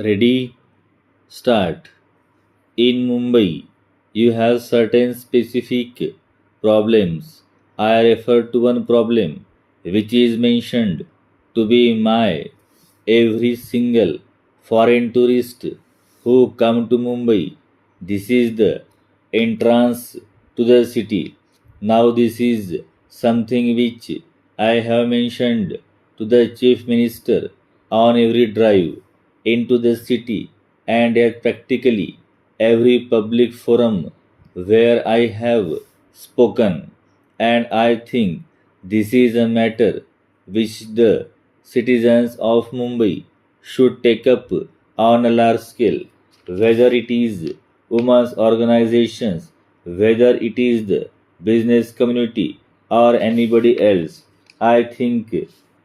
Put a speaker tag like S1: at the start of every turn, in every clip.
S1: Ready? Start. In Mumbai, you have certain specific problems. I refer to one problem which is mentioned to be my every single foreign tourist who come to Mumbai. This is the entrance to the city. Now this is something which I have mentioned to the chief minister on every drive into the city and at practically every public forum where I have spoken. And I think this is a matter which the citizens of Mumbai should take up on a large scale, whether it is women's organizations, whether it is the business community or anybody else. I think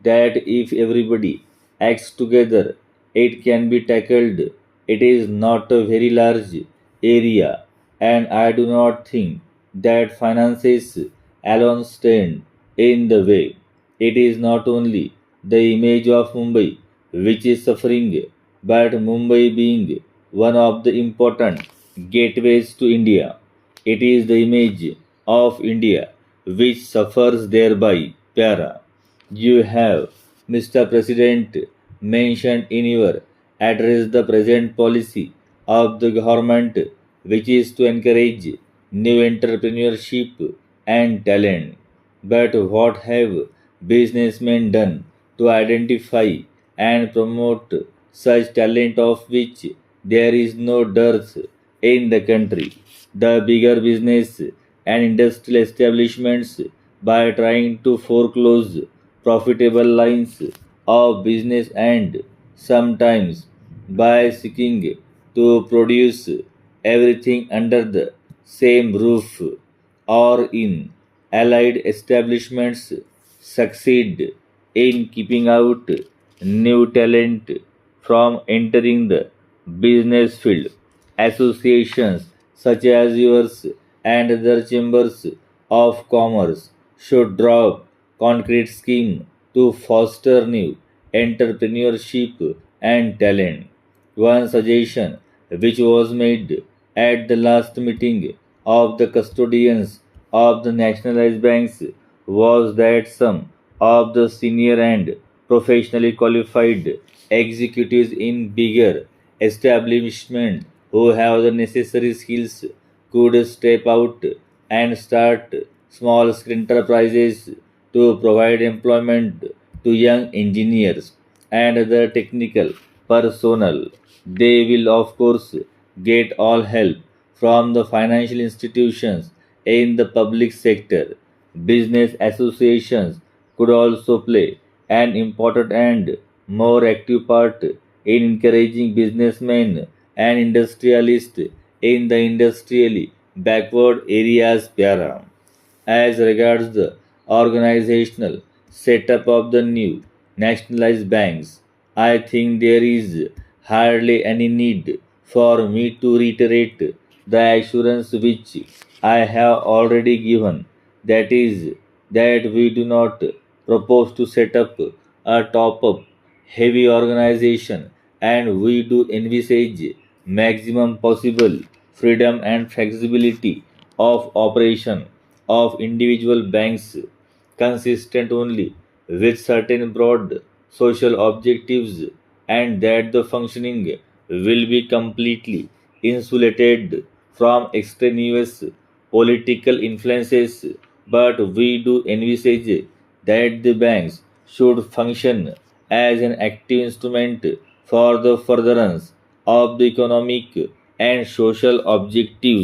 S1: that if everybody acts together, it can be tackled. It is not a very large area, and I do not think that finances alone stand in the way. It is not only the image of Mumbai which is suffering, but Mumbai being one of the important gateways to India. It is the image of India which suffers thereby. Pyara. You have, Mr. President, mentioned in your address the present policy of the government, which is to encourage new entrepreneurship and talent. But what have businessmen done to identify and promote such talent of which there is no dearth in the country? The bigger business and industrial establishments, by trying to foreclose profitable lines of business and sometimes by seeking to produce everything under the same roof or in allied establishments, succeed in keeping out new talent from entering the business field. Associations such as yours and other chambers of commerce should drop concrete scheme to foster new entrepreneurship and talent. One suggestion which was made at the last meeting of the custodians of the nationalized banks was that some of the senior and professionally qualified executives in bigger establishments who have the necessary skills could step out and start small scale enterprises to provide employment to young engineers and other technical personnel. They will, of course, get all help from the financial institutions in the public sector. Business associations could also play an important and more active part in encouraging businessmen and industrialists in the industrially backward areas. Pyara. As regards the organizational setup of the new nationalized banks, I think there is hardly any need for me to reiterate the assurance which I have already given, that is, that we do not propose to set up a top up heavy organization, and we do envisage maximum possible freedom and flexibility of operation of individual banks, consistent only with certain broad social objectives, and that the functioning will be completely insulated from extraneous political influences. But we do envisage that the banks should function as an active instrument for the furtherance of the economic and social objectives.